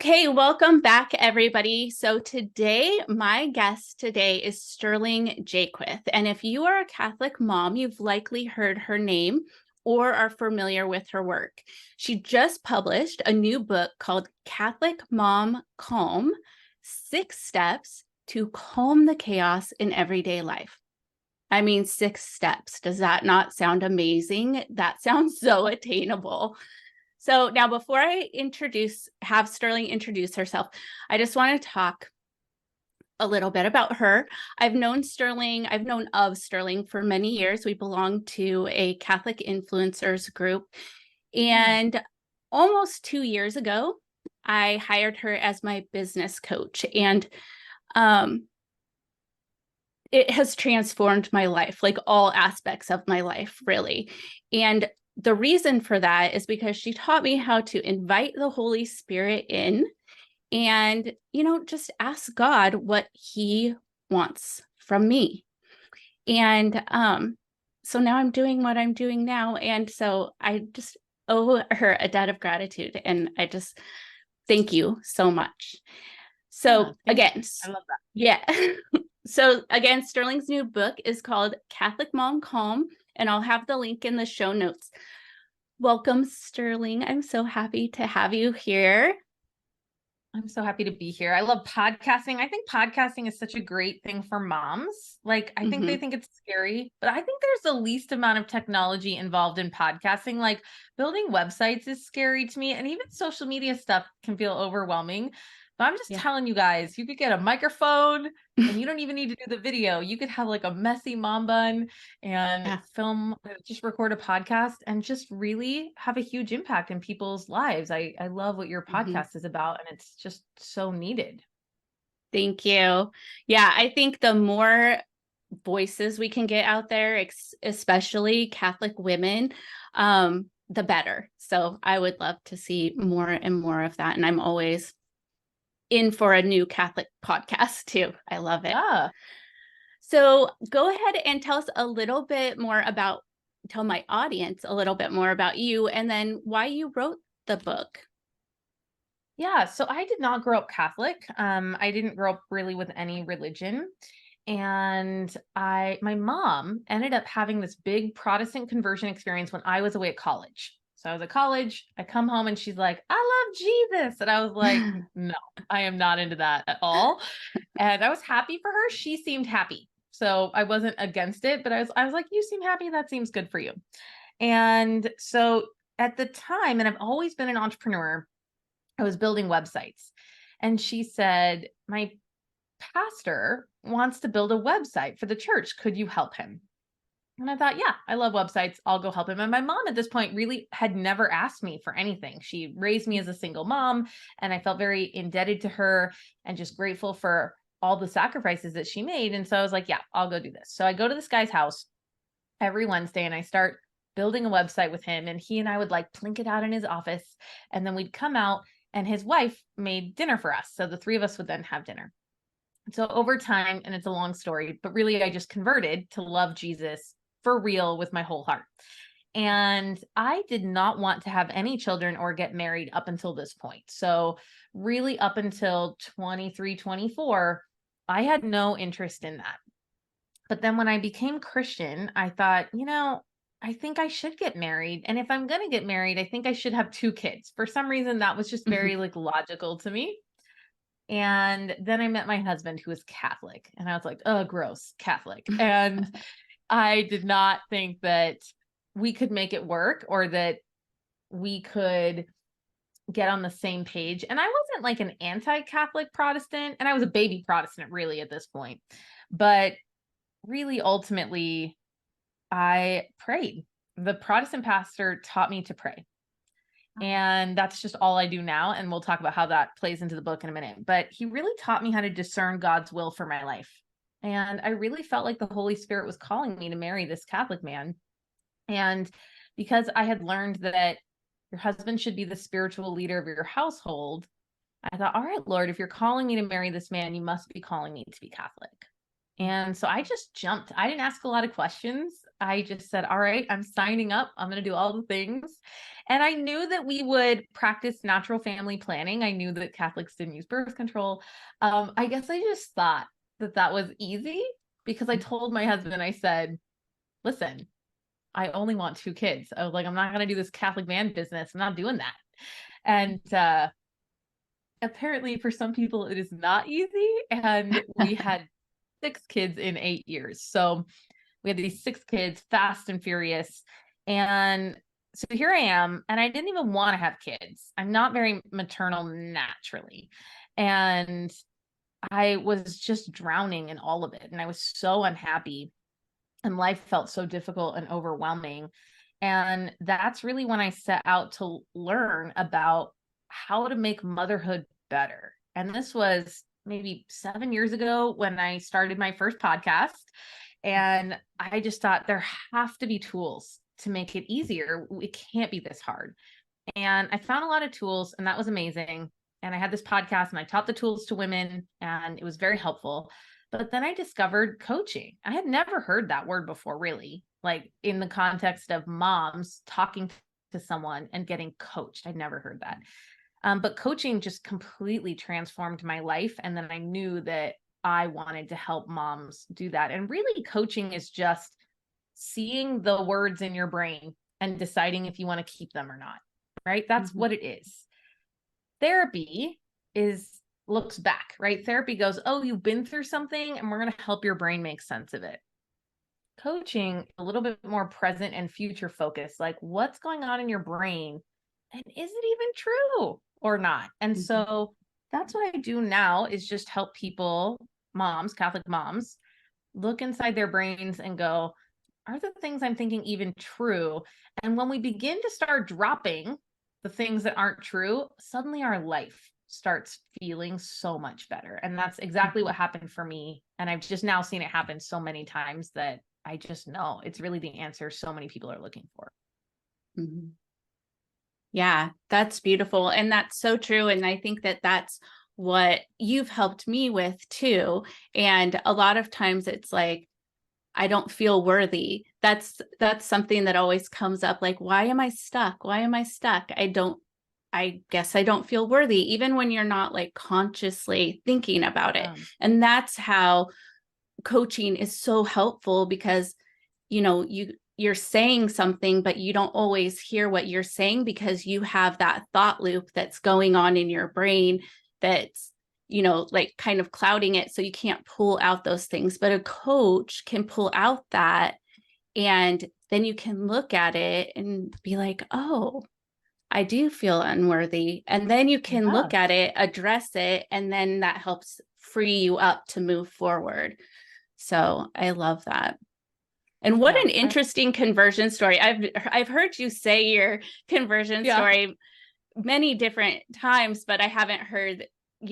Okay, welcome back, everybody. So today, my guest today is Sterling Jaquith. And if you are a Catholic mom, you've likely heard her name or are familiar with her work. She just published a new book called Catholic Mom Calm: 6 Steps to Calm the Chaos in Everyday Life. I mean, 6 steps. Does that not sound amazing? That sounds so attainable. So now before I have Sterling introduce herself, I just want to talk a little bit about her. I've known of Sterling for many years. We belong to a Catholic influencers group. And almost 2 years ago, I hired her as my business coach. And it has transformed my life, like all aspects of my life, really. And the reason for that is because she taught me how to invite the Holy Spirit in and, just ask God what he wants from me. And so now I'm doing what I'm doing now. And so I just owe her a debt of gratitude. And I just thank you so much. So again, I love that. Yeah. So again, Sterling's new book is called Catholic Mom Calm, and I'll have the link in the show notes. Welcome, Sterling. I'm so happy to have you here. I'm so happy to be here. I love podcasting. I think podcasting is such a great thing for moms. Like, I think they think it's scary, but I think there's the least amount of technology involved in podcasting. Like, building websites is scary to me, and even social media stuff can feel overwhelming. But I'm just telling you guys, you could get a microphone and you don't even need to do the video. You could have like a messy mom bun and just record a podcast and just really have a huge impact in people's lives. I love what your podcast is about, and it's just so needed. Thank you. Yeah, I think the more voices we can get out there, especially Catholic women, the better. So I would love to see more and more of that. And I'm always in for a new Catholic podcast too. I love it. So go ahead and tell my audience a little bit more about you and then why you wrote the book. Yeah, so I did not grow up Catholic. I didn't grow up really with any religion. And my mom ended up having this big Protestant conversion experience when I was away at college. So I was at college, I come home and she's like, I love Jesus. And I was like, no, I am not into that at all. And I was happy for her. She seemed happy. So I wasn't against it, but I was like, you seem happy. That seems good for you. And so at the time, and I've always been an entrepreneur, I was building websites. And she said, my pastor wants to build a website for the church. Could you help him? And I thought, yeah, I love websites. I'll go help him. And my mom at this point really had never asked me for anything. She raised me as a single mom, and I felt very indebted to her and just grateful for all the sacrifices that she made. And so I was like, yeah, I'll go do this. So I go to this guy's house every Wednesday and I start building a website with him. And he and I would like plink it out in his office. And then we'd come out and his wife made dinner for us. So the 3 of us would then have dinner. So over time, and it's a long story, but really I just converted to love Jesus for real with my whole heart. And I did not want to have any children or get married up until this point. So really up until 23, 24, I had no interest in that. But then when I became Christian, I thought, I think I should get married. And if I'm going to get married, I think I should have 2 kids. For some reason, that was just very like logical to me. And then I met my husband who was Catholic, and I was like, oh, gross, Catholic. And I did not think that we could make it work or that we could get on the same page. And I wasn't like an anti-Catholic Protestant, and I was a baby Protestant really at this point. But really, ultimately, I prayed. The Protestant pastor taught me to pray. And that's just all I do now. And we'll talk about how that plays into the book in a minute. But he really taught me how to discern God's will for my life. And I really felt like the Holy Spirit was calling me to marry this Catholic man. And because I had learned that your husband should be the spiritual leader of your household, I thought, all right, Lord, if you're calling me to marry this man, you must be calling me to be Catholic. And so I just jumped. I didn't ask a lot of questions. I just said, all right, I'm signing up. I'm going to do all the things. And I knew that we would practice natural family planning. I knew that Catholics didn't use birth control. I guess I just thought that that was easy because I told my husband, I said, listen, I only want 2 kids. I was like, I'm not going to do this Catholic man business. I'm not doing that. And apparently for some people it is not easy. And we had 6 kids in 8 years. So we had these 6 kids, fast and furious. And so here I am, and I didn't even want to have kids. I'm not very maternal naturally. And I was just drowning in all of it. And I was so unhappy. And life felt so difficult and overwhelming. And that's really when I set out to learn about how to make motherhood better. And this was maybe 7 years ago when I started my first podcast. And I just thought there have to be tools to make it easier. It can't be this hard. And I found a lot of tools, and that was amazing. And I had this podcast and I taught the tools to women, and it was very helpful. But then I discovered coaching. I had never heard that word before, really, like in the context of moms talking to someone and getting coached. I'd never heard that. But coaching just completely transformed my life. And then I knew that I wanted to help moms do that. And really, coaching is just seeing the words in your brain and deciding if you want to keep them or not, right? That's what it is. Therapy looks back, right? Therapy goes, oh, you've been through something and we're going to help your brain make sense of it. Coaching, a little bit more present and future focused, like what's going on in your brain and is it even true or not? And so that's what I do now is just help people, moms, Catholic moms, look inside their brains and go, are the things I'm thinking even true? And when we begin to start dropping the things that aren't true, suddenly our life starts feeling so much better. And that's exactly what happened for me. And I've just now seen it happen so many times that I just know it's really the answer so many people are looking for. Mm-hmm. Yeah, that's beautiful. And that's so true. And I think that that's what you've helped me with too. And a lot of times it's like, I don't feel worthy. That's something that always comes up. Like, why am I stuck? Why am I stuck? I guess I don't feel worthy, even when you're not like consciously thinking about it. And that's how coaching is so helpful because, you're saying something, but you don't always hear what you're saying because you have that thought loop that's going on in your brain that's, like kind of clouding it. So you can't pull out those things, but a coach can pull out that. And then you can look at it and be like, oh, I do feel unworthy. And then you can look at it, address it, and then that helps free you up to move forward. So I love that. And what an interesting conversion story. I've heard you say your conversion story many different times, but I haven't heard,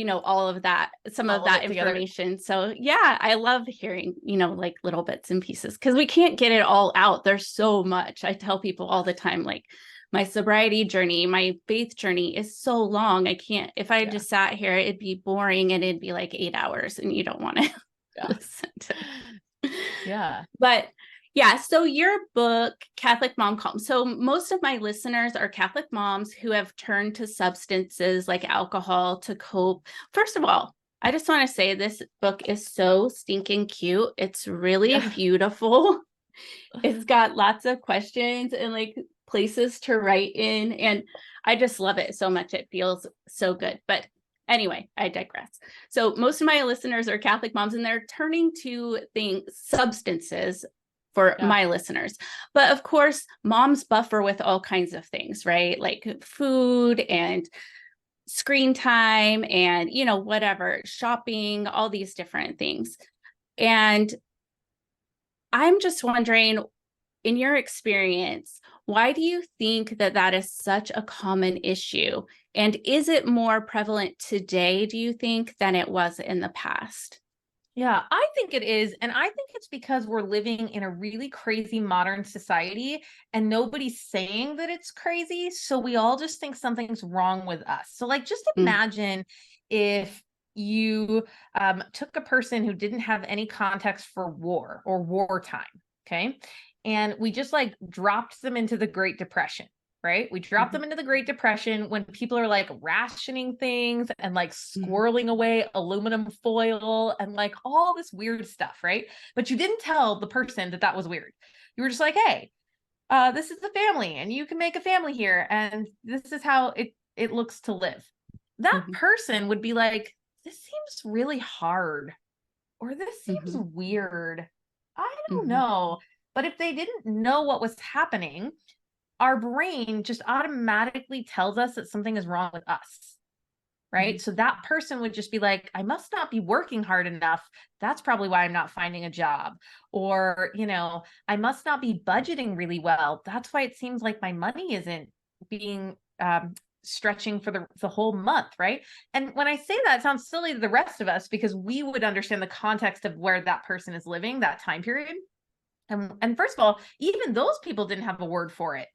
all of that, some of that information. So yeah, I love hearing, like little bits and pieces because we can't get it all out. There's so much. I tell people all the time, like my sobriety journey, my faith journey is so long. I can't, if I just sat here, it'd be boring and it'd be like 8 hours and you don't want to listen to it. Yeah. But yeah, so your book, Catholic Mom Calm. So most of my listeners are Catholic moms who have turned to substances like alcohol to cope. First of all, I just want to say this book is so stinking cute. It's really beautiful. It's got lots of questions and like places to write in. And I just love it so much. It feels so good. But anyway, I digress. So most of my listeners are Catholic moms and they're turning to substances for my listeners. But of course, moms buffer with all kinds of things, right? Like food and screen time and, whatever, shopping, all these different things. And I'm just wondering, in your experience, why do you think that that is such a common issue? And is it more prevalent today, do you think, than it was in the past? Yeah, I think it is. And I think it's because we're living in a really crazy modern society and nobody's saying that it's crazy. So we all just think something's wrong with us. So like, just imagine if you took a person who didn't have any context for war or wartime. Okay. and we just like dropped them into the Great Depression. Right? We dropped Mhm. them into the Great Depression when people are like rationing things and like Mhm. squirreling away aluminum foil and like all this weird stuff, right? But you didn't tell the person that that was weird. You were just like, hey, this is a family and you can make a family here and this is how it looks to live. That Mhm. person would be like, this seems really hard, or this seems Mhm. weird. I don't Mhm. know. But if they didn't know what was happening, our brain just automatically tells us that something is wrong with us. Right. Mhm. So that person would just be like, I must not be working hard enough. That's probably why I'm not finding a job. Or, I must not be budgeting really well. That's why it seems like my money isn't being stretching for the whole month. Right. And when I say that, it sounds silly to the rest of us because we would understand the context of where that person is living, that time period. And first of all, even those people didn't have a word for it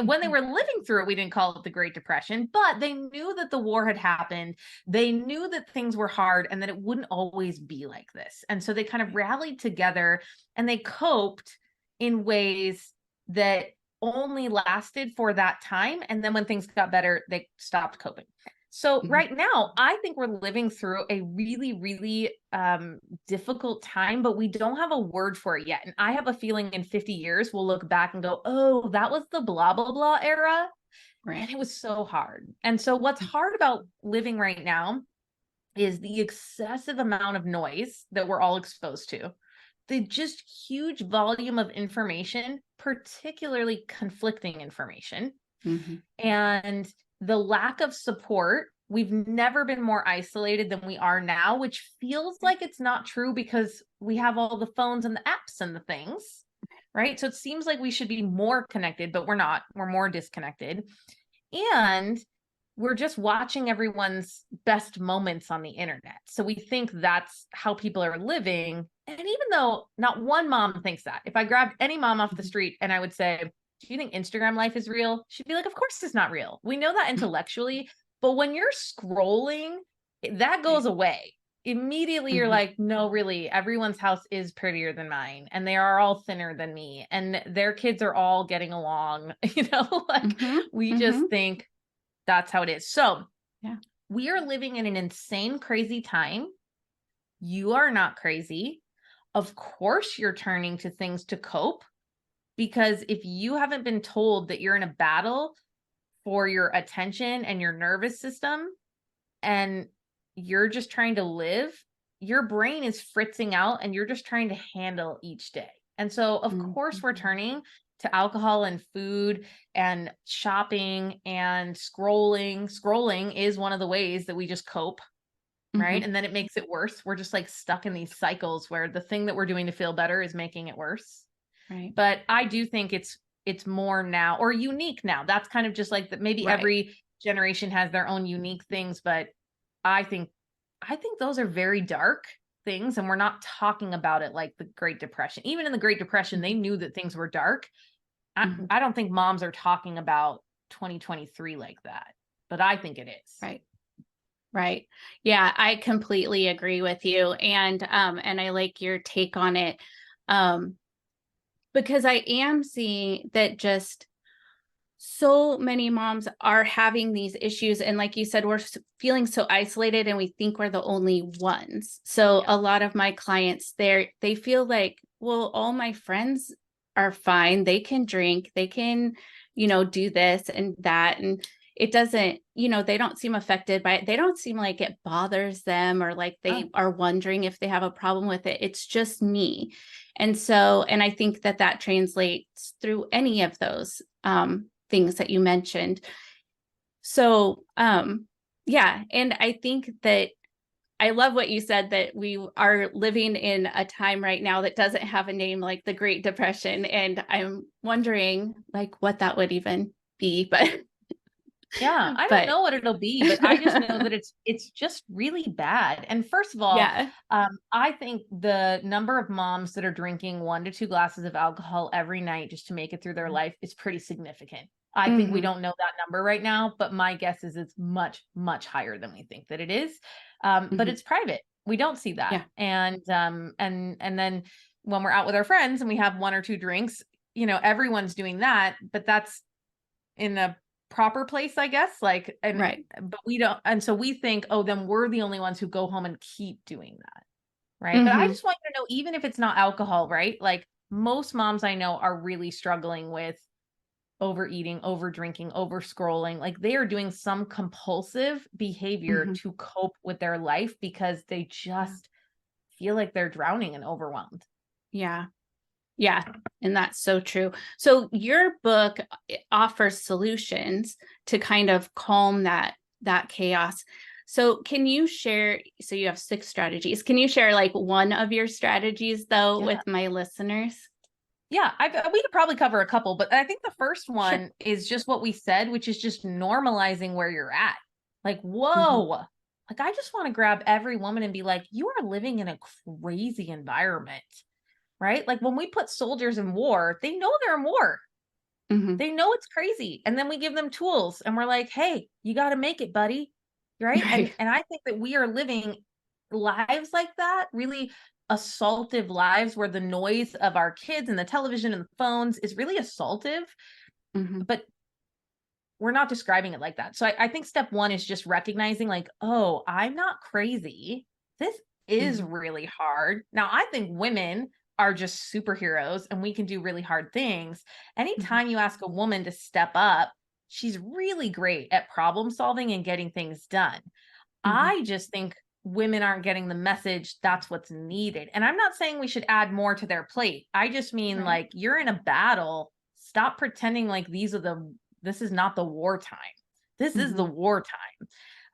when they Mhm. were living through it. We didn't call it the Great Depression, but they knew that the war had happened. They knew that things were hard and that it wouldn't always be like this. And so they kind of rallied together and they coped in ways that only lasted for that time. And then when things got better, they stopped coping. So Mhm. right now, I think we're living through a really, really difficult time, but we don't have a word for it yet. And I have a feeling in 50 years, we'll look back and go, oh, that was the blah, blah, blah era. And Right. it was so hard. And so what's Mm. hard about living right now is the excessive amount of noise that we're all exposed to, the just huge volume of information, particularly conflicting information, Mhm. and the lack of support. We've never been more isolated than we are now, which feels like it's not true because we have all the phones and the apps and the things, right? So it seems like we should be more connected, but we're not. We're more disconnected. And we're just watching everyone's best moments on the internet. So we think that's how people are living. And even though not one mom thinks that, if I grabbed any mom off the Mhm. street and I would say, do you think Instagram life is real? She'd be like, of course it's not real. We know that intellectually. But when you're scrolling, that Right. goes away. Immediately, you're Mhm. like, no, really, everyone's house is prettier than mine, and they are all thinner than me, and their kids are all getting along. Like Mhm. we just Mhm. think that's how it is. So Yeah. we are living in an insane, crazy time. You are not crazy. Of course, you're turning to things to cope because if you haven't been told that you're in a battle for your attention and your nervous system and you're just trying to live, your brain is fritzing out and you're just trying to handle each day. And so, of course, we're Mhm. turning to alcohol and food and shopping and scrolling. Scrolling is one of the ways that we just cope, right? Mhm. And then it makes it worse. We're just like stuck in these cycles where the thing that we're doing to feel better is making it worse. Right. But I do think it's more now or unique now. That's kind of just like that maybe Right. every generation has their own unique things, but I think I think those are very dark things and we're not talking about it like the Great Depression. Even in the Great Depression, they Mhm. knew that things were dark. I, Mhm. I don't think moms are talking about 2023 like that, but I think it is. Right. Right. Yeah, I completely agree with you. And I like your take on it. Um, because I am seeing that just so many moms are having these issues. And like you said, we're feeling so isolated and we think we're the only ones. So Yeah. a lot of my clients, they feel like, well, all my friends are fine. They can drink, they can, do this and that. And it doesn't, they don't seem affected by it. They don't seem like it bothers them or like Oh, they are wondering if they have a problem with it. It's just me. And I think that that translates through any of those things that you mentioned. So, yeah, and I think that I love what you said that we are living in a time right now that doesn't have a name like the Great Depression, and I'm wondering like what that would even be, but yeah, I don't but know what it'll be, but I just know that it's just really bad. And first of all, yeah. I think the number of moms that are drinking 1 to 2 glasses of alcohol every night just to make it through their life is pretty significant. I think we Hmm. don't know that number right now, but my guess is it's much, much higher than we think that it is. But Hmm. it's private. We don't see that. Yeah. And then when we're out with our friends and we have one or two drinks, everyone's doing that, but that's in a proper place, I guess. Like, Right. but we don't. And so we think, oh, then we're the only ones who go home and keep doing that. Right. But I Mhm. just want you to know, even if it's not alcohol, right? Like most moms I know are really struggling with overeating, over drinking, over scrolling. Like they are doing some compulsive behavior Mhm. to cope with their life because they Yeah. just feel like they're drowning and overwhelmed. Yeah. Yeah, and that's so true. So your book offers solutions to kind of calm that chaos. So can you share, so you have 6 strategies. Can you share like one of your strategies though Yeah. with my listeners? Yeah, we could probably cover a couple, but I think the first Sure. one is just what we said, which is just normalizing where you're at. Like, Mhm. whoa. Like, I just want to grab every woman and be like, you are living in a crazy environment, right? Like, when we put soldiers in war, they know they're in war. Mhm. They know it's crazy. And then we give them tools and we're like, hey, you got to make it, buddy. Right. And Right. and I think that we are living lives like that, really assaultive lives where the noise of our kids and the television and the phones is really assaultive, Mhm. but we're not describing it like that. So I think step one is just recognizing, like, oh, I'm not crazy. This is Mhm. really hard. Now, I think women are just superheroes and we can do really hard things. Mhm. Anytime you ask a woman to step up, she's really great at problem solving and getting things done. Mhm. I just think women aren't getting the message that's what's needed. And I'm not saying we should add more to their plate. I just mean, Right. like, you're in a battle. Stop pretending like this is not the wartime. This is the Mhm. wartime.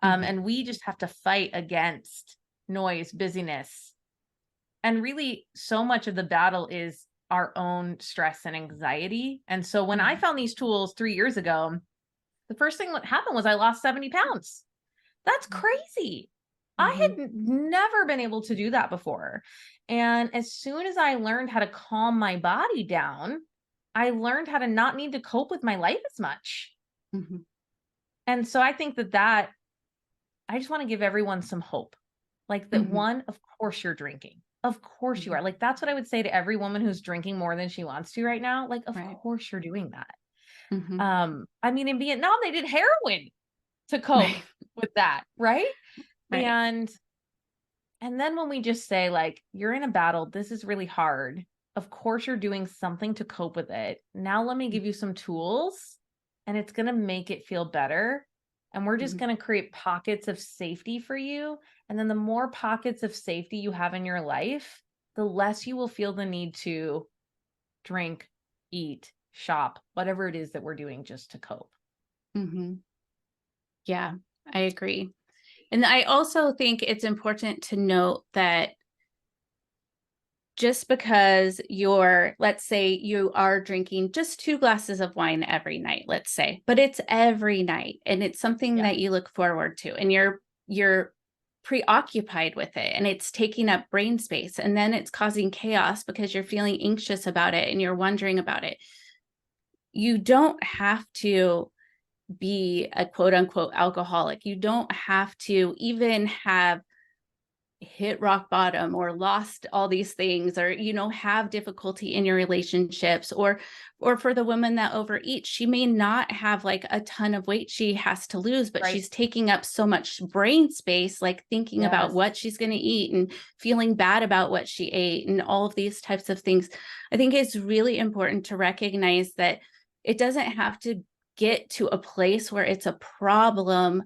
Mhm. And we just have to fight against noise, busyness. And really, so much of the battle is our own stress and anxiety. And so when I Mhm. found these tools 3 years ago, the first thing that happened was I lost 70 pounds. That's crazy. I Mhm. had never been able to do that before. And as soon as I learned how to calm my body down, I learned how to not need to cope with my life as much. Mhm. And so I think that I just want to give everyone some hope. Like that Mhm. one, of course you're drinking. Of course you Mhm. are. Like that's what I would say to every woman who's drinking more than she wants to right now. Like, of Right. course you're doing that. Mhm. I mean, in Vietnam, they did heroin to cope Right. with that, right? Right. And then when we just say, like, you're in a battle, this is really hard. Of course, you're doing something to cope with it. Now, let me give you some tools and it's going to make it feel better. And we're just Mhm. going to create pockets of safety for you. And then the more pockets of safety you have in your life, the less you will feel the need to drink, eat, shop, whatever it is that we're doing just to cope. Mhm. Yeah, I agree. And I also think it's important to note that just because let's say you are drinking just 2 glasses of wine every night, let's say, but it's every night and it's something Yeah. that you look forward to and you're preoccupied with it and it's taking up brain space and then it's causing chaos because you're feeling anxious about it and you're wondering about it. You don't have to be a quote unquote alcoholic. You don't have to even have hit rock bottom or lost all these things or have difficulty in your relationships or for the woman that overeats, she may not have like a ton of weight she has to lose, but Right. she's taking up so much brain space, like thinking about Yes. what she's going to eat and feeling bad about what she ate and all of these types of things. I think it's really important to recognize that it doesn't have to get to a place where it's a problem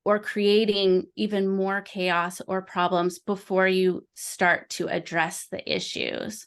or creating even more chaos or problems before you start to address the issues.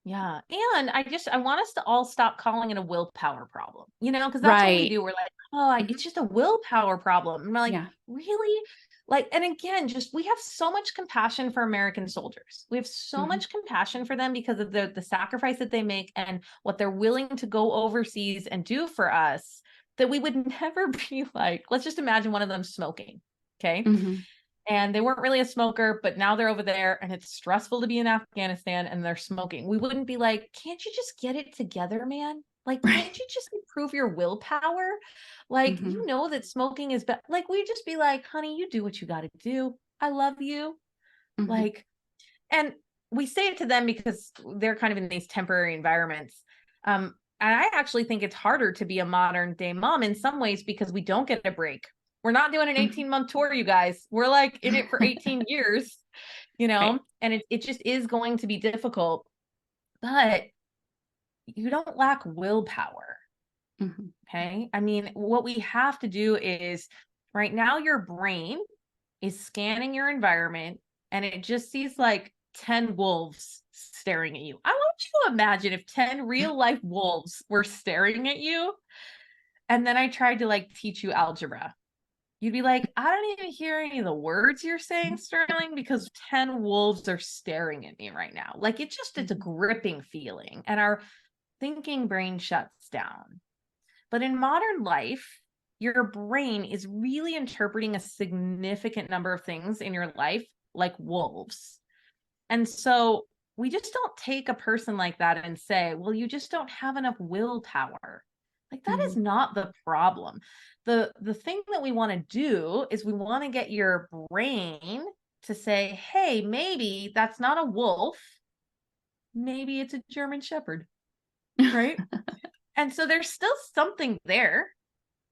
Yeah. And I want us to all stop calling it a willpower problem, because that's what we Right. do. We're like, oh, Mhm. it's just a willpower problem. And we're like, Yeah. really? Like, and again, just we have so much compassion for American soldiers. We have so Mhm. much compassion for them because of the sacrifice that they make and what they're willing to go overseas and do for us that we would never be like, let's just imagine one of them smoking. Okay. Mhm. And they weren't really a smoker, but now they're over there and it's stressful to be in Afghanistan and they're smoking. We wouldn't be like, can't you just get it together, man? Like, can't Right. you just improve your willpower? Like, Mhm. that smoking is bad. Like, we'd just be like, honey, you do what you got to do. I love you. Mhm. Like, and we say it to them because they're kind of in these temporary environments. And I actually think it's harder to be a modern day mom in some ways because we don't get a break. We're not doing an Mhm. 18-month tour, you guys. We're like in it for 18 years, Right. and it just is going to be difficult, but you don't lack willpower. Mhm. Okay. I mean, what we have to do is right now, your brain is scanning your environment and it just sees like 10 wolves staring at you. I want you to imagine if 10 real life wolves were staring at you. And then I tried to like teach you algebra. You'd be like, I don't even hear any of the words you're saying, Sterling, because 10 wolves are staring at me right now. Like it's a Mhm. gripping feeling. And our thinking brain shuts down. But in modern life, your brain is really interpreting a significant number of things in your life like wolves. And so we just don't take a person like that and say, well, you just don't have enough willpower. Like that is Mhm. not the problem. The thing that we want to do is we want to get your brain to say, hey, maybe that's not a wolf. Maybe it's a German shepherd, right? And so there's still something there,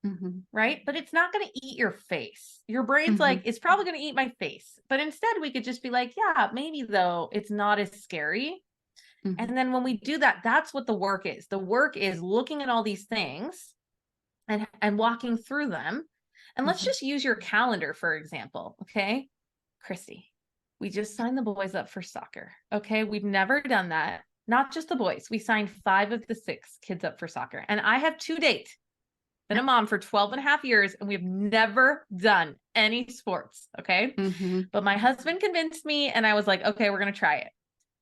Mhm. right? But it's not going to eat your face. Your brain's like, Mhm. it's probably going to eat my face. But instead, we could just be like, yeah, maybe though, it's not as scary. Mhm. And then when we do that, that's what the work is. The work is looking at all these things and walking through them. And let's Mhm. just use your calendar, for example. Okay. Christy, we just signed the boys up for soccer. Okay. We've never done that. Not just the boys. We signed 5 of the 6 kids up for soccer. And I have to date been a mom for 12 and a half years and we've never done any sports. Okay. Mhm. But my husband convinced me and I was like, okay, we're going to try it.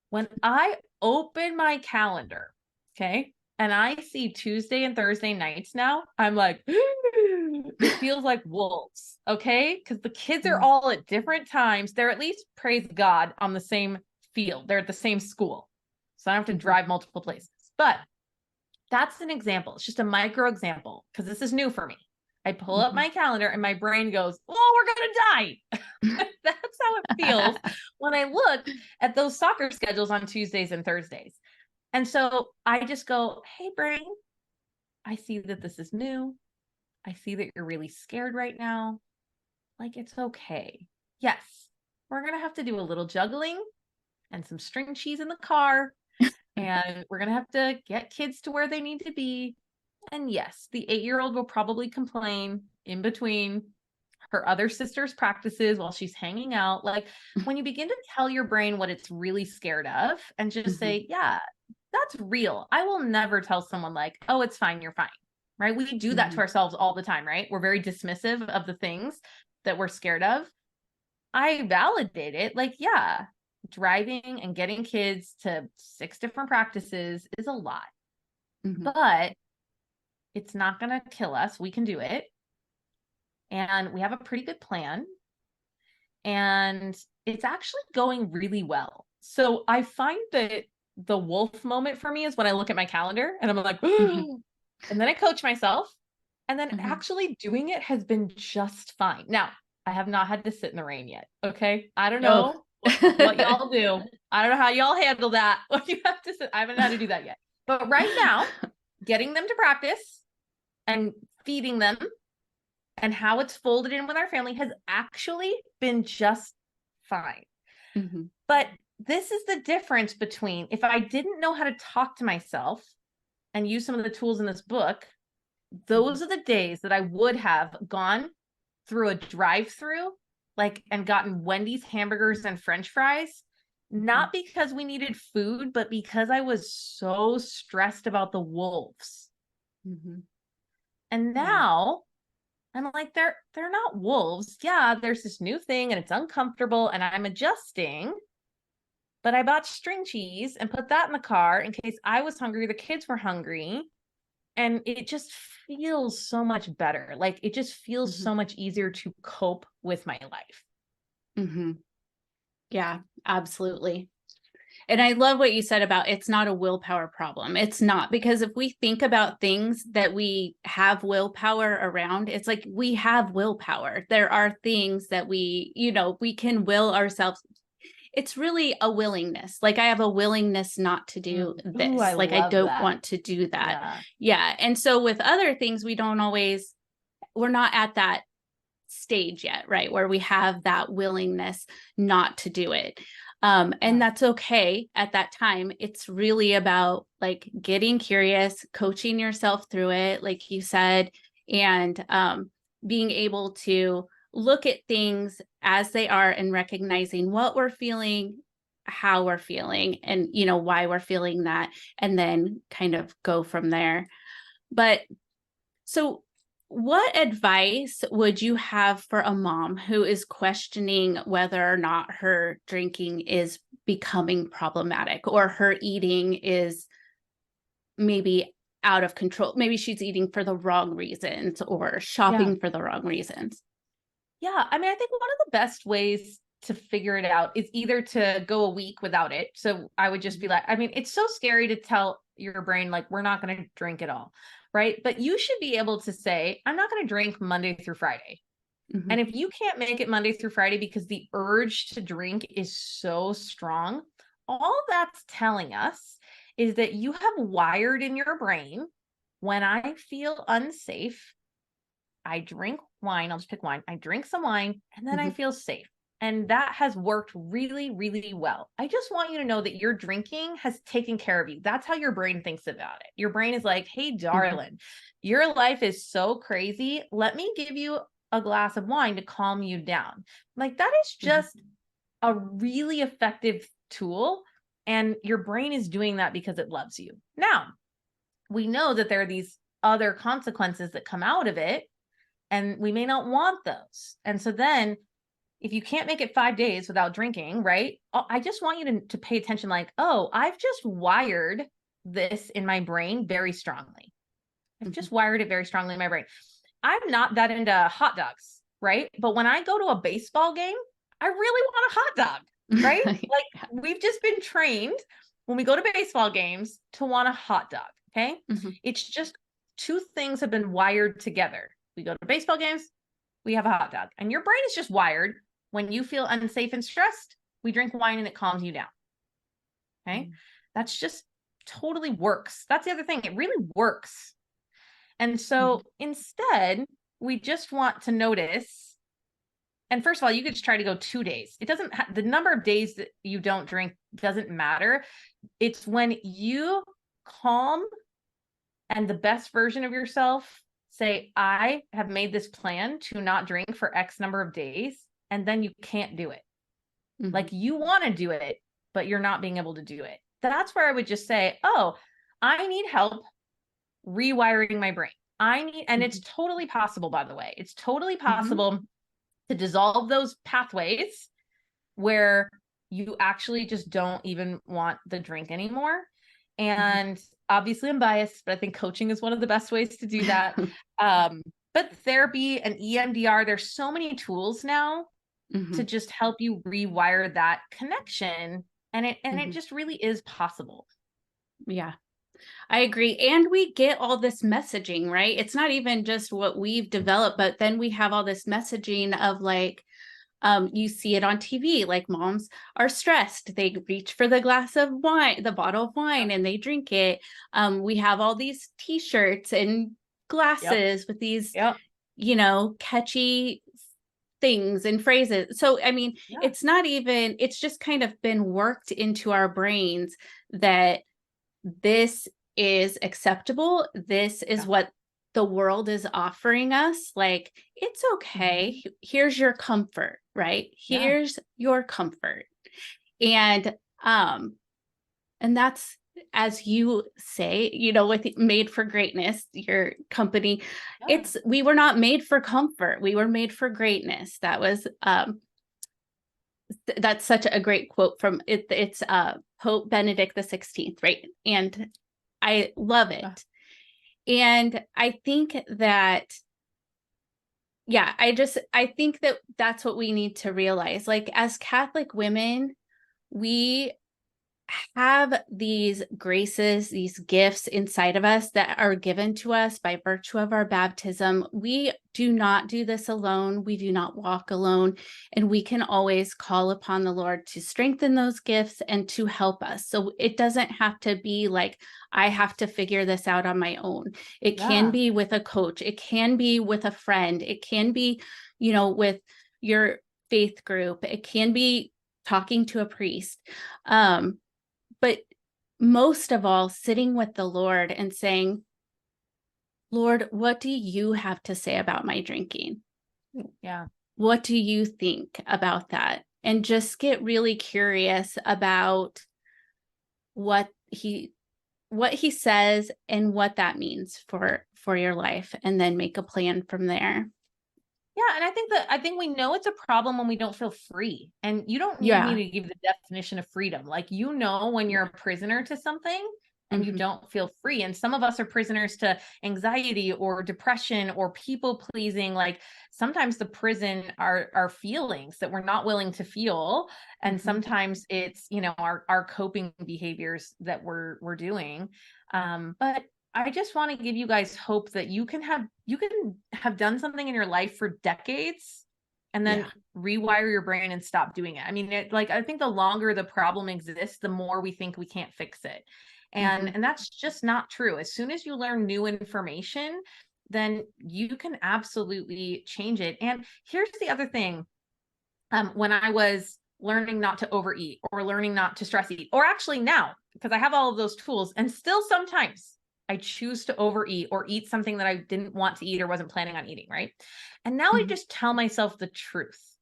When I open my calendar, okay, and I see Tuesday and Thursday nights now, I'm like, it feels like wolves. Okay. Because the kids are Mhm. all at different times. They're at least, praise God, on the same field. They're at the same school. So I don't have to Mhm. drive multiple places. But that's an example. It's just a micro example because this is new for me. I pull up Mhm. my calendar and my brain goes, oh, we're going to die. That's how it feels when I look at those soccer schedules on Tuesdays and Thursdays. And so I just go, hey, brain, I see that this is new. I see that you're really scared right now. Like, it's okay. Yes, we're going to have to do a little juggling and some string cheese in the car. And we're going to have to get kids to where they need to be. And yes, the 8-year-old will probably complain in between her other sister's practices while she's hanging out. Like when you begin to tell your brain what it's really scared of and just Mhm. say, yeah, that's real. I will never tell someone like, oh, it's fine, you're fine. Right? We do that to Mhm. ourselves all the time, right? We're very dismissive of the things that we're scared of. I validate it. Like, yeah, driving and getting kids to 6 different practices is a lot, Mhm. but it's not going to kill us. We can do it. And we have a pretty good plan. And it's actually going really well. So I find that the wolf moment for me is when I look at my calendar and I'm like, Mhm. and then I coach myself. And then Mhm. actually doing it has been just fine. Now, I have not had to sit in the rain yet. Okay. I don't Oh. know what y'all do. I don't know how y'all handle that. What you have to sit. I haven't had to do that yet. But right now, getting them to practice and feeding them and how it's folded in with our family has actually been just fine. Mhm. But this is the difference between if I didn't know how to talk to myself and use some of the tools in this book, Mhm. those are the days that I would have gone through a drive-through like and gotten Wendy's hamburgers and french fries, Mhm. not because we needed food, but because I was so stressed about the wolves. Mhm. And Yeah. now I'm like, they're not wolves. Yeah, there's this new thing and it's uncomfortable and I'm adjusting. But I bought string cheese and put that in the car in case I was hungry, the kids were hungry, and it just feels so much better. Like it just feels Mhm. so much easier to cope with my life. Mhm. Yeah, absolutely. And I love what you said about it's not a willpower problem. It's not, because if we think about things that we have willpower around, it's like we have willpower. There are things that we can will ourselves. it's really a willingness. Like, I have a willingness not to do Ooh, I this. Like, I love don't that. want to do that. Yeah. Yeah. And so with other things, we're not at that stage yet, right? Where we have that willingness not to do it. And Yeah. that's okay at that time. It's really about like getting curious, coaching yourself through it, like you said, and being able to look at things as they are and recognizing what we're feeling, how we're feeling, and why we're feeling that, and then kind of go from there. But so, what advice would you have for a mom who is questioning whether or not her drinking is becoming problematic, or her eating is maybe out of control? Maybe she's eating for the wrong reasons or Yeah. shopping for the wrong reasons. Yeah. I mean, I think one of the best ways to figure it out is either to go a week without it. So I would just be like, I mean, it's so scary to tell your brain, like, we're not going to drink at all. Right. But you should be able to say, I'm not going to drink Monday through Friday. Mhm, And if you can't make it Monday through Friday because the urge to drink is so strong, all that's telling us is that you have wired in your brain, when I feel unsafe, I drink wine. I'll just pick wine. I drink some wine and then I mhm, feel safe. And that has worked really, really well. I just want you to know that your drinking has taken care of you. That's how your brain thinks about it. Your brain is like, hey, mhm, darling, your life is so crazy. Let me give you a glass of wine to calm you down. Like, that is mhm, just a really effective tool. And your brain is doing that because it loves you. Now, we know that there are these other consequences that come out of it, and we may not want those. And so then, if you can't make it 5 days without drinking, right? I just want you to pay attention, like, oh, I've just wired this in my brain very strongly. I've mhm. just wired it very strongly in my brain. I'm not that into hot dogs, right? But when I go to a baseball game, I really want a hot dog, right? Like, Yeah. we've just been trained when we go to baseball games to want a hot dog. Okay. Mhm, It's just two things have been wired together. We go to baseball games, we have a hot dog. And your brain is just wired. When you feel unsafe and stressed, we drink wine and it calms you down. Okay. mhm, That's just totally works. That's the other thing. It really works. And mhm, so instead, we just want to notice. And first of all, you could just try to go 2 days. It doesn't, the number of days that you don't drink doesn't matter. It's when you calm and the best version of yourself say, I have made this plan to not drink for X number of days, and then you can't do it. mhm, Like, you want to do it, but you're not being able to do it. That's where I would just say, oh, I need help rewiring my brain. And it's mhm, totally possible, by the way, it's totally mhm, possible to dissolve those pathways where you actually just don't even want the drink anymore. mhm. And obviously, I'm biased, but I think coaching is one of the best ways to do that. Um, but therapy and EMDR, there's so many tools now to Mhm, just help you rewire that connection. And it mhm. just really is possible. Yeah. I agree. And we get all this messaging, right? It's not even just what we've developed, but then we have all this messaging of like, you see it on TV, like moms are stressed. They reach for the glass of wine, the bottle of wine, Yep. and they drink it. We have all these t-shirts and Yep. glasses with these, Yep. catchy things and phrases. So, I mean, Yeah. it's not even, it's just kind of been worked into our brains that this is acceptable. This is Yeah. what the world is offering us. Like, it's Mhm. okay. Here's your comfort, right? Yeah. Here's your comfort. And um and that's, as you say, with Made for Greatness, your company, Yeah. it's we were not made for comfort. We were made for greatness. That was that's such a great quote from it. It's Pope Benedict the 16th, right? And I love Yeah. it. And I think that, yeah, I think that that's what we need to realize. Like, as Catholic women, we have these graces, these gifts inside of us that are given to us by virtue of our baptism. We do not do this alone. We do not walk alone. And we can always call upon the Lord to strengthen those gifts and to help us. So it doesn't have to be like, I have to figure this out on my own. It can Yeah. be with a coach. It can be with a friend. It can be, with your faith group. It can be talking to a priest. But most of all, sitting with the Lord and saying, Lord, what do you have to say about my drinking? Yeah. What do you think about that? And just get really curious about what he says and what that means for your life, and then make a plan from there. Yeah, and I think we know it's a problem when we don't feel free. And you don't need me Yeah. to give the definition of freedom. Like, when you're a prisoner to something and you Hmm. don't feel free. And some of us are prisoners to anxiety or depression or people pleasing. Like, sometimes the prison are our feelings that we're not willing to feel. And Hmm. sometimes it's, our coping behaviors that we're doing. But I just want to give you guys hope that you can have done something in your life for decades and then Yeah. rewire your brain and stop doing it. I mean, I think the longer the problem exists, the more we think we can't fix it. And Hmm. and that's just not true. As soon as you learn new information, then you can absolutely change it. And here's the other thing. When I was learning not to overeat or learning not to stress eat, or actually now, because I have all of those tools, and still sometimes I choose to overeat or eat something that I didn't want to eat or wasn't planning on eating, right? And now I Hmm. just tell myself the truth.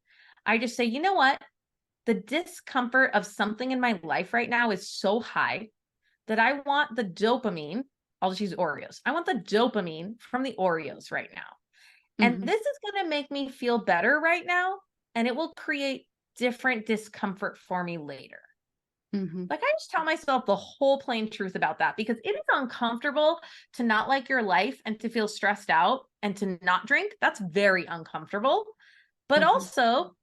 I just say, you know what? The discomfort of something in my life right now is so high that I want the dopamine. I'll just use Oreos. I want the dopamine from the Oreos right now. And Hmm. this is going to make me feel better right now. And it will create different discomfort for me later. Hmm. Like, I just tell myself the whole plain truth about that, because it is uncomfortable to not like your life and to feel stressed out and to not drink. That's very uncomfortable. But Hmm. also,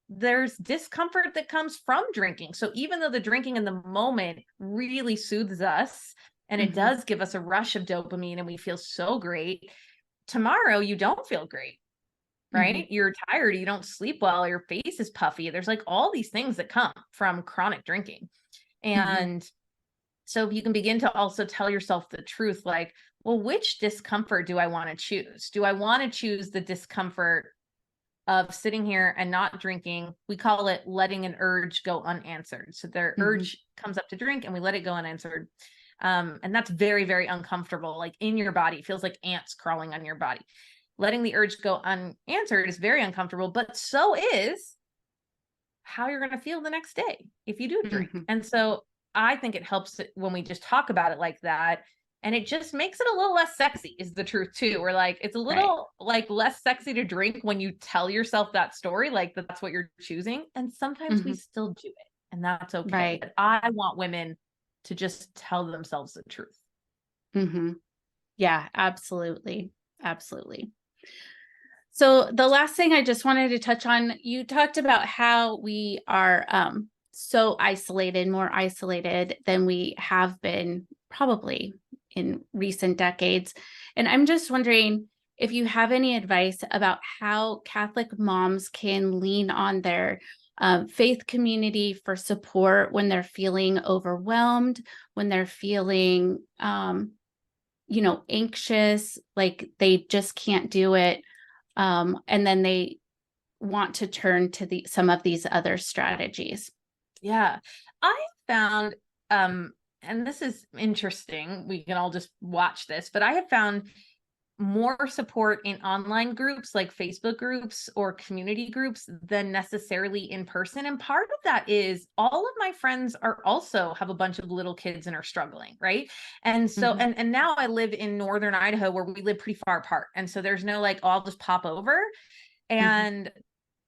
there's discomfort that comes from drinking. So even though the drinking in the moment really soothes us and it Hmm. does give us a rush of dopamine and we feel so great, tomorrow you don't feel great, Hmm. right? You're tired, you don't sleep well, your face is puffy. There's like all these things that come from chronic drinking. Hmm. And so if you can begin to also tell yourself the truth, like, well, which discomfort do I want to choose? Do I want to choose the discomfort of sitting here and not drinking? We call it letting an urge go unanswered. So their Hmm. urge comes up to drink and we let it go unanswered. And that's very, very uncomfortable. Like, in your body, it feels like ants crawling on your body. Letting the urge go unanswered is very uncomfortable, but so is how you're going to feel the next day if you do drink. Hmm. And so I think it helps when we just talk about it like that. And it just makes it a little less sexy, is the truth too. We're like, it's a Right. little like less sexy to drink when you tell yourself that story, like that's what you're choosing. And sometimes we Hmm. still do it, and that's okay. Right. But I want women to just tell themselves the truth. Hmm. Yeah, absolutely. Absolutely. So the last thing I just wanted to touch on, you talked about how we are so isolated, more isolated than we have been probably in recent decades. And I'm just wondering if you have any advice about how Catholic moms can lean on their faith community for support when they're feeling overwhelmed, when they're feeling, anxious, like they just can't do it, and then they want to turn to some of these other strategies. Yeah. I found, um, and this is interesting. We can all just watch this, but I have found more support in online groups like Facebook groups or community groups than necessarily in person. And part of that is all of my friends are also have a bunch of little kids and are struggling, right? And so Mhm. and now I live in northern Idaho where we live pretty far apart. And so there's no like, oh, I'll just pop over. Mhm.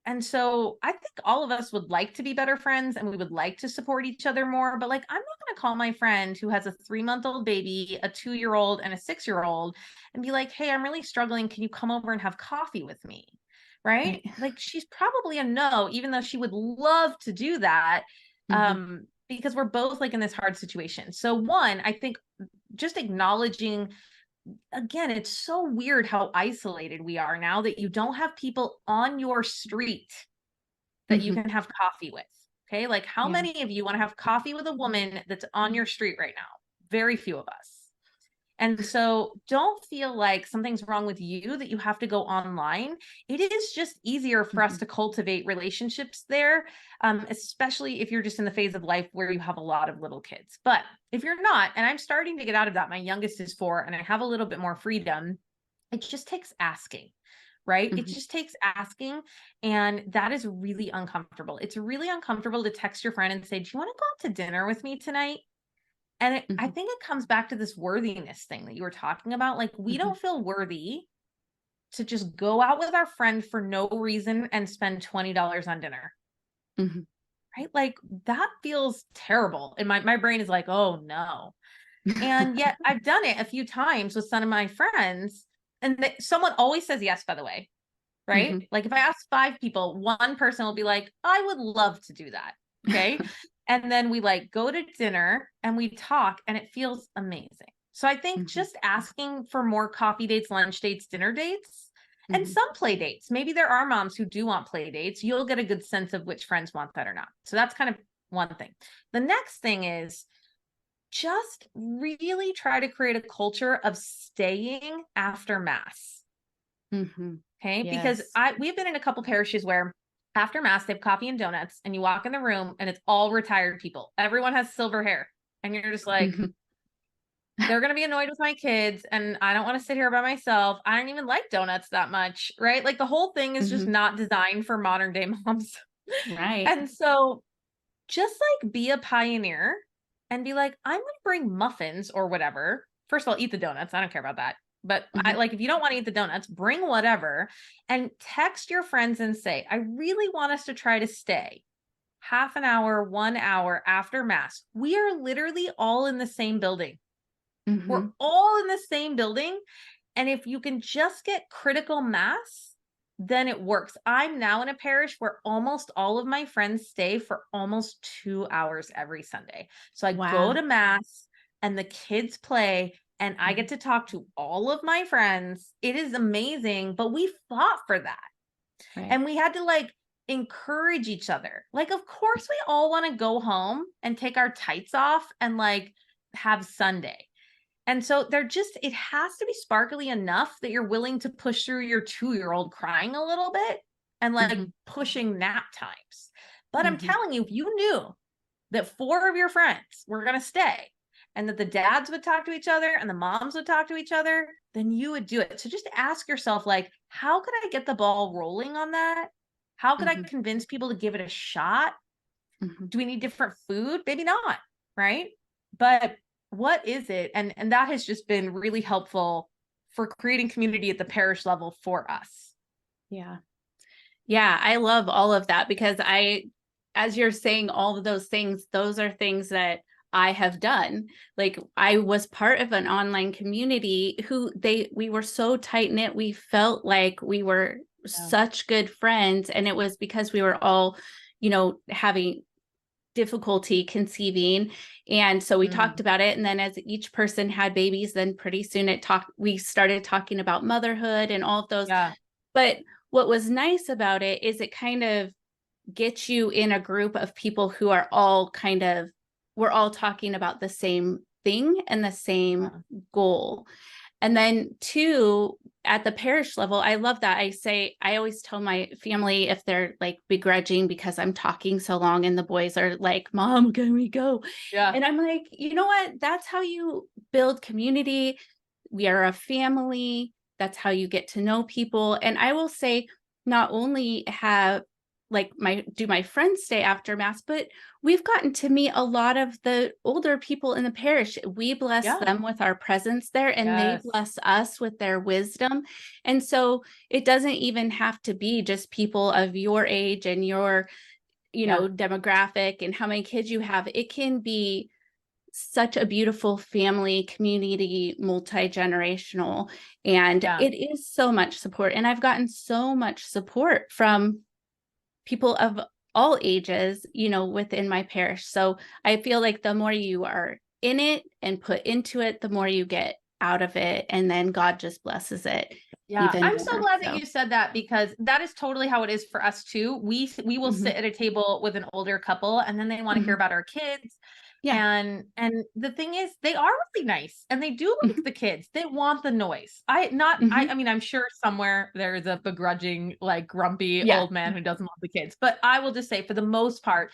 And so I think all of us would like to be better friends and we would like to support each other more. But like, I'm not going to call my friend who has a 3-month-old baby, a 2-year-old, and a 6-year-old and be like, hey, I'm really struggling. Can you come over and have coffee with me? Right? Right. Like, she's probably a no, even though she would love to do that. Mhm. because we're both like in this hard situation. So one, I think just acknowledging, again, it's so weird how isolated we are now that you don't have people on your street that you Mhm. can have coffee with. Okay. Like, how Yeah. many of you want to have coffee with a woman that's on your street right now? Very few of us. And so don't feel like something's wrong with you that you have to go online. It is just easier for us Mhm. to cultivate relationships there, especially if you're just in the phase of life where you have a lot of little kids. But if you're not, and I'm starting to get out of that, my youngest is 4 and I have a little bit more freedom, it just takes asking. Right? It Mhm. just takes asking. And that is really uncomfortable. It's really uncomfortable to text your friend and say, do you want to go out to dinner with me tonight? And I Mhm. think it comes back to this worthiness thing that you were talking about. Like, we Mhm. don't feel worthy to just go out with our friend for no reason and spend $20 on dinner. Mhm. Right? Like, that feels terrible. And my brain is like, oh no. And yet I've done it a few times with some of my friends. And someone always says yes, by the way. Right? Mhm. Like, if I ask 5 people, one person will be like, I would love to do that. Okay. And then we like go to dinner and we talk and it feels amazing. So I think Mhm. just asking for more coffee dates, lunch dates, dinner dates, and Mhm. some play dates. Maybe there are moms who do want play dates. You'll get a good sense of which friends want that or not. So that's kind of one thing. The next thing is just really try to create a culture of staying after mass. Mhm. Okay. Because Yes. we've been in a couple parishes where after mass, they have coffee and donuts, and you walk in the room and it's all retired people. Everyone has silver hair. And you're just like, Mhm. they're going to be annoyed with my kids. And I don't want to sit here by myself. I don't even like donuts that much. Right. Like, the whole thing is just Mhm. not designed for modern day moms. Right. And so just like be a pioneer and be like, I'm going to bring muffins or whatever. First of all, eat the donuts. I don't care about that. But I Mhm. like, if you don't want to eat the donuts, bring whatever and text your friends and say, I really want us to try to stay half an hour, 1 hour after mass. We are literally all in the same building. We're Mhm. all in the same building. And if you can just get critical mass, then it works. I'm now in a parish where almost all of my friends stay for almost 2 hours every Sunday. So I go Wow. to mass and the kids play and I get Mhm. to talk to all of my friends. It is amazing, but we fought for that. Right. And we had to like encourage each other. Like, of course, we all want to go home and take our tights off and like have Sunday. And so it has to be sparkly enough that you're willing to push through your 2-year-old crying a little bit and like Mhm. pushing nap times. But I'm Mhm. telling you, if you knew that 4 of your friends were going to stay and that the dads would talk to each other and the moms would talk to each other, then you would do it. So just ask yourself, like, how could I get the ball rolling on that? How could I Mhm. convince people to give it a shot? Mhm. Do we need different food? Maybe not, right? But what is it? And that has just been really helpful for creating community at the parish level for us. Yeah. Yeah, I love all of that because as you're saying all of those things, those are things that I have done. Like, I was part of an online community we were so tight knit. We felt like we were Yeah. such good friends. And it was because we were all, having difficulty conceiving. And so we talked Mm, about it. And then as each person had babies, then pretty soon we started talking about motherhood and all of those. yeah. But what was nice about it is it kind of gets you in a group of people who are all we're all talking about the same thing and the same Yeah. goal. And then two, at the parish level, I love that. I always tell my family if they're like begrudging because I'm talking so long and the boys are like, Mom, can we go? Yeah. And I'm like, you know what? That's how you build community. We are a family. That's how you get to know people. And I will say, not only have do my friends stay after mass, but we've gotten to meet a lot of the older people in the parish. We bless Yeah. them with our presence there and they Yes. bless us with their wisdom. And so it doesn't even have to be just people of your age and your, Yeah. demographic and how many kids you have. It can be such a beautiful family community, multi-generational, and Yeah. it is so much support. And I've gotten so much support from people of all ages, within my parish. So I feel like the more you are in it and put into it, the more you get out of it. And then God just blesses it Yeah, even I'm so more. glad that So, you said that because that is totally how it is for us too. We will mhm, sit at a table with an older couple and then they want to hear mhm. about our kids. Yeah. And the thing is they are really nice and they do like Mhm, the kids. They want the noise. mhm. I mean I'm sure somewhere there is a begrudging like grumpy Yeah. old man who doesn't want the kids. But I will just say for the most part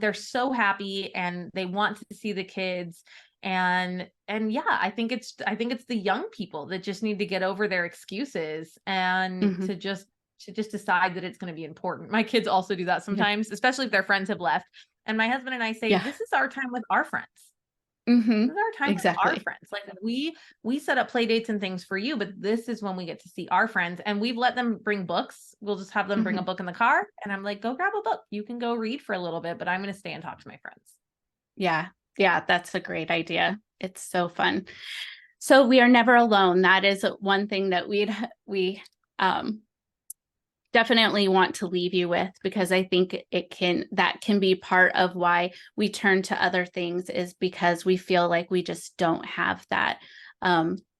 they're so happy and they want to see the kids and yeah, I think it's the young people that just need to get over their excuses and Mhm. to just decide that it's going to be important. My kids also do that Yeah. sometimes, especially if their friends have left. And my husband and I say, Yeah. this is our time with our friends. This Mhm. is our time with our Exactly. friends. Like we set up play dates and things for you, but this is when we get to see our friends. And we've let them bring books. We'll just have them bring a Mhm. book in the car. And I'm like, go grab a book. You can go read for a little bit, but I'm going to stay and talk to my friends. Yeah. Yeah, that's a great idea. It's so fun. So we are never alone. That is one thing that we um definitely want to leave you with, because I think that can be part of why we turn to other things, is because we feel like we just don't have that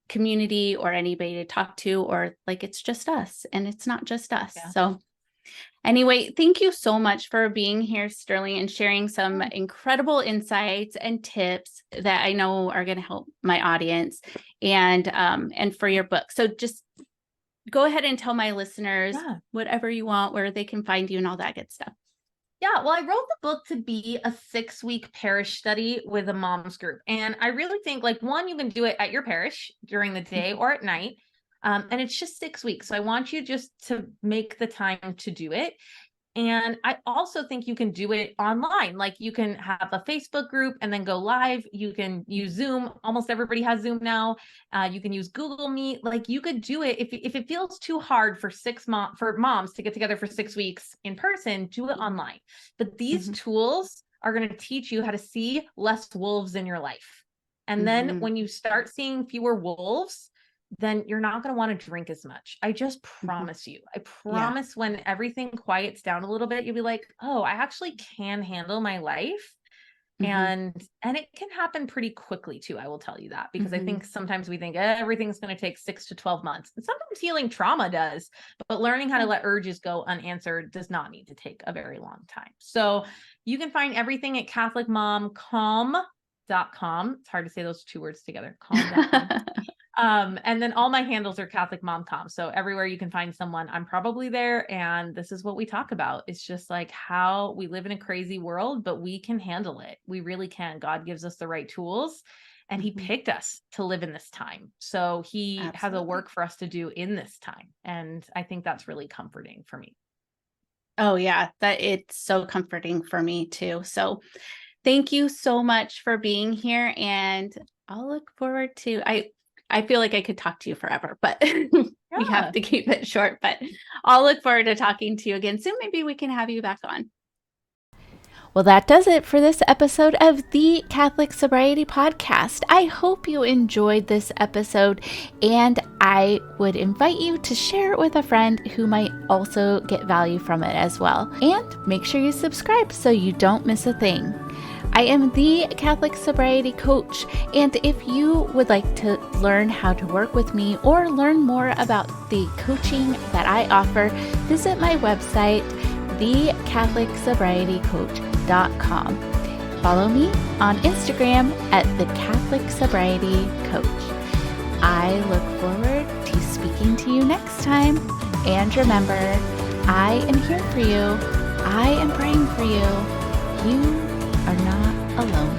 community or anybody to talk to, or like it's just us, and it's not just us. Yeah. So anyway, thank you so much for being here, Sterling, and sharing some incredible insights and tips that I know are going to help my audience, and for your book. So just go ahead and tell my listeners Yeah. whatever you want, where they can find you and all that good stuff. Yeah, well, I wrote the book to be a 6-week parish study with a mom's group. And I really think, like, one, you can do it at your parish during the day Mhm, or at night. And it's just 6 weeks. So I want you just to make the time to do it. And I also think you can do it online. Like you can have a Facebook group and then go live. You can use Zoom. Almost everybody has Zoom now. You can use Google Meet. Like you could do it if it feels too hard for for moms to get together for 6 weeks in person, do it online. But these mhm, tools are going to teach you how to see less wolves in your life. And then mhm, when you start seeing fewer wolves, then you're not going to want to drink as much. I just mhm. promise you. I Yeah, promise when everything quiets down a little bit, you'll be like, "Oh, I actually can handle my life." mhm, And it can happen pretty quickly too, I will tell you that, because I mhm. think sometimes we think everything's going to take 6 to 12 months. And sometimes healing trauma does, but learning how to Yeah. let urges go unanswered does not need to take a very long time. So, you can find everything at catholicmomcalm.com. It's hard to say those two words together. Calm.com. And then all my handles are Catholic Mom Com. So everywhere you can find someone, I'm probably there. And this is what we talk about. It's just like how we live in a crazy world, but we can handle it. We really can. God gives us the right tools and he Mhm. picked us to live in this time. So he has a Absolutely. work for us to do in this time. And I think that's really comforting for me. Oh yeah, that it's so comforting for me too. So thank you so much for being here, and I'll look forward to I feel like I could talk to you forever, but we have Yeah. to keep it short, but I'll look forward to talking to you again soon. Maybe we can have you back on. Well, that does it for this episode of the Catholic Sobriety Podcast. I hope you enjoyed this episode, and I would invite you to share it with a friend who might also get value from it as well. And make sure you subscribe so you don't miss a thing. I am the Catholic Sobriety Coach, and if you would like to learn how to work with me or learn more about the coaching that I offer, visit my website, thecatholicsobrietycoach.com. Follow me on Instagram at the Catholic Sobriety Coach. I look forward to speaking to you next time. And remember, I am here for you. I am praying for you. You are not alone.